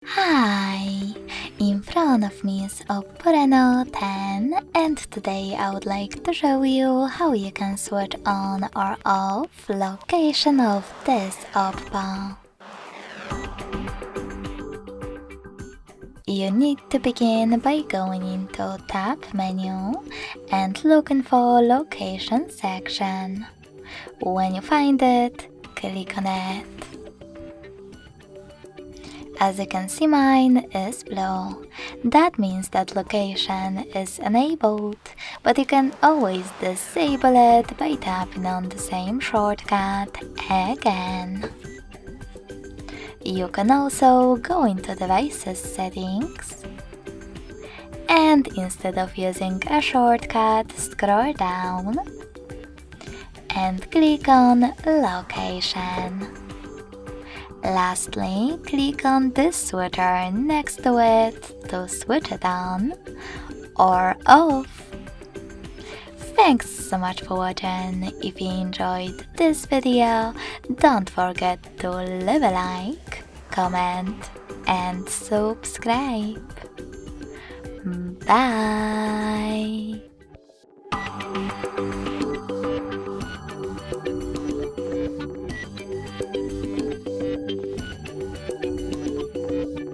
Hi! In front of me is OPPO Reno 10 and today I would like to show you how you can switch on or off location of this OPPO. You need to begin by going into Tab menu and looking for Location section. When you find it, click on it. As you can see, mine is blue. That means that location is enabled, but you can always disable it by tapping on the same shortcut again. You can also go into Devices settings and instead of using a shortcut, scroll down and click on Location. Lastly, click on this switcher next to it to switch it on or off. Thanks so much for watching. If you enjoyed this video, don't forget to leave a like, comment and subscribe. Bye!